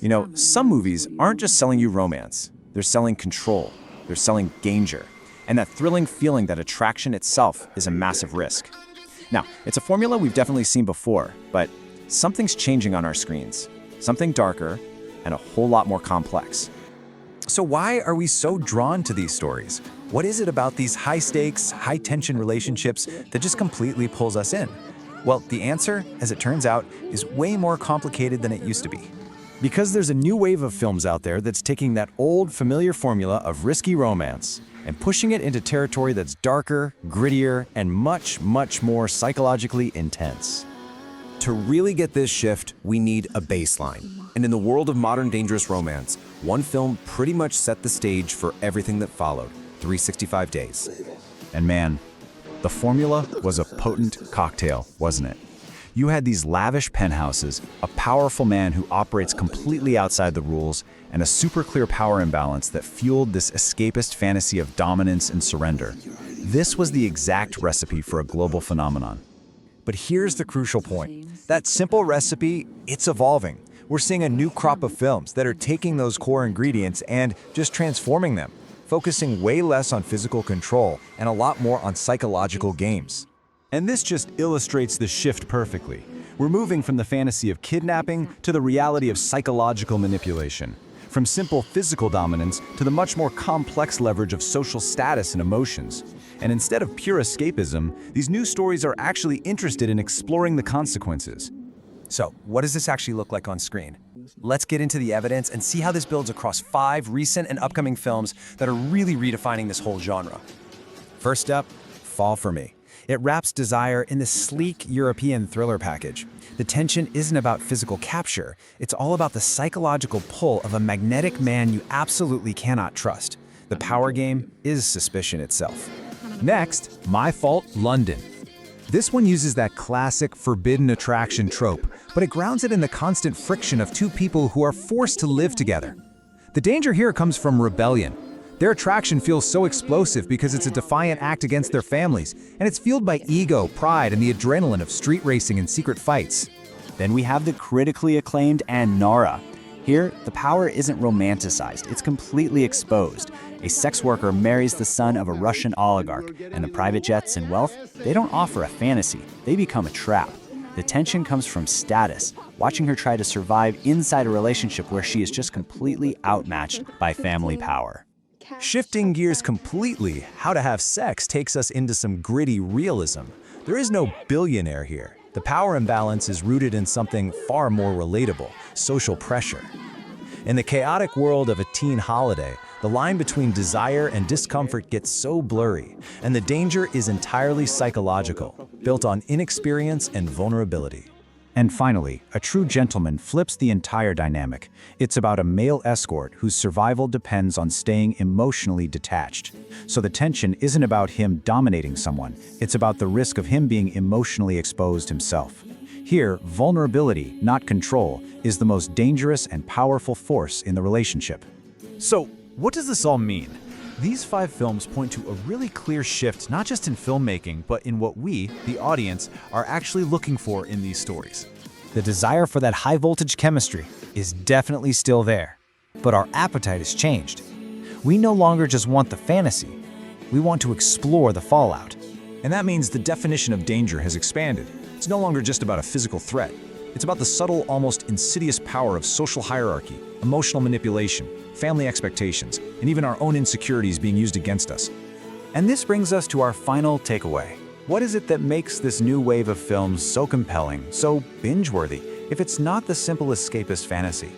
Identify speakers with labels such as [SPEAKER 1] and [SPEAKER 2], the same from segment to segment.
[SPEAKER 1] You know, some movies aren't just selling you romance. They're selling control. They're selling danger. And that thrilling feeling that attraction itself is a massive risk. Now, it's a formula we've definitely seen before, but something's changing on our screens. Something darker and a whole lot more complex.
[SPEAKER 2] So why are we so drawn to these stories? What is it about these high-stakes, high-tension relationships that just completely pulls us in? Well, the answer, as it turns out, is way more complicated than it used to be.
[SPEAKER 3] Because there's a new wave of films out there that's taking that old, familiar formula of risky romance and pushing it into territory that's darker, grittier, and much, much more psychologically intense.
[SPEAKER 4] To really get this shift, we need a baseline. And in the world of modern dangerous romance, one film pretty much set the stage for everything that followed, 365 Days.
[SPEAKER 1] And man, the formula was a potent cocktail, wasn't it? You had these lavish penthouses, a powerful man who operates completely outside the rules, and a super clear power imbalance that fueled this escapist fantasy of dominance and surrender. This was the exact recipe for a global phenomenon.
[SPEAKER 2] But here's the crucial point. That simple recipe, it's evolving. We're seeing a new crop of films that are taking those core ingredients and just transforming them, focusing way less on physical control and a lot more on psychological games.
[SPEAKER 3] And this just illustrates the shift perfectly. We're moving from the fantasy of kidnapping to the reality of psychological manipulation. From simple physical dominance to the much more complex leverage of social status and emotions. And instead of pure escapism, these new stories are actually interested in exploring the consequences.
[SPEAKER 2] So, what does this actually look like on screen? Let's get into the evidence and see how this builds across 5 recent and upcoming films that are really redefining this whole genre.
[SPEAKER 3] First up, Fall for Me. It wraps desire in this sleek European thriller package. The tension isn't about physical capture, it's all about the psychological pull of a magnetic man you absolutely cannot trust. The power game is suspicion itself. Next, My Fault, London. This one uses that classic forbidden attraction trope, but it grounds it in the constant friction of two people who are forced to live together. The danger here comes from rebellion. Their attraction feels so explosive because it's a defiant act against their families, and it's fueled by ego, pride, and the adrenaline of street racing and secret fights.
[SPEAKER 1] Then we have the critically acclaimed Nara. Here, the power isn't romanticized, it's completely exposed. A sex worker marries the son of a Russian oligarch, and the private jets and wealth, they don't offer a fantasy, they become a trap. The tension comes from status, watching her try to survive inside a relationship where she is just completely outmatched by family power.
[SPEAKER 2] Shifting gears completely, How to Have Sex takes us into some gritty realism. There is no billionaire here. The power imbalance is rooted in something far more relatable, social pressure. In the chaotic world of a teen holiday, the line between desire and discomfort gets so blurry, and the danger is entirely psychological, built on inexperience and vulnerability.
[SPEAKER 1] And finally, A True Gentleman flips the entire dynamic. It's about a male escort whose survival depends on staying emotionally detached. So the tension isn't about him dominating someone, it's about the risk of him being emotionally exposed himself. Here, vulnerability, not control, is the most dangerous and powerful force in the relationship.
[SPEAKER 3] So, what does this all mean? These 5 films point to a really clear shift, not just in filmmaking, but in what we, the audience, are actually looking for in these stories.
[SPEAKER 5] The desire for that high-voltage chemistry is definitely still there, but our appetite has changed. We no longer just want the fantasy, we want to explore the fallout.
[SPEAKER 2] And that means the definition of danger has expanded. It's no longer just about a physical threat. It's about the subtle, almost insidious power of social hierarchy, emotional manipulation, family expectations, and even our own insecurities being used against us.
[SPEAKER 1] And this brings us to our final takeaway. What is it that makes this new wave of films so compelling, so binge-worthy, if it's not the simple escapist fantasy?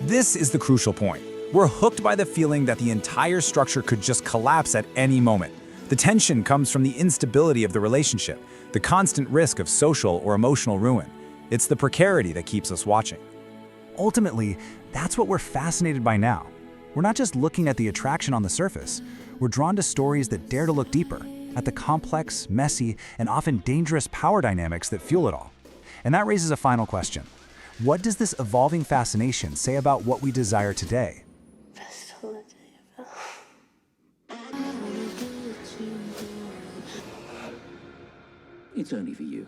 [SPEAKER 5] This is the crucial point. We're hooked by the feeling that the entire structure could just collapse at any moment. The tension comes from the instability of the relationship, the constant risk of social or emotional ruin. It's the precarity that keeps us watching. Ultimately, that's what we're fascinated by now. We're not just looking at the attraction on the surface. We're drawn to stories that dare to look deeper, at the complex, messy, and often dangerous power dynamics that fuel it all. And that raises a final question. What does this evolving fascination say about what we desire today?
[SPEAKER 6] It's only for you.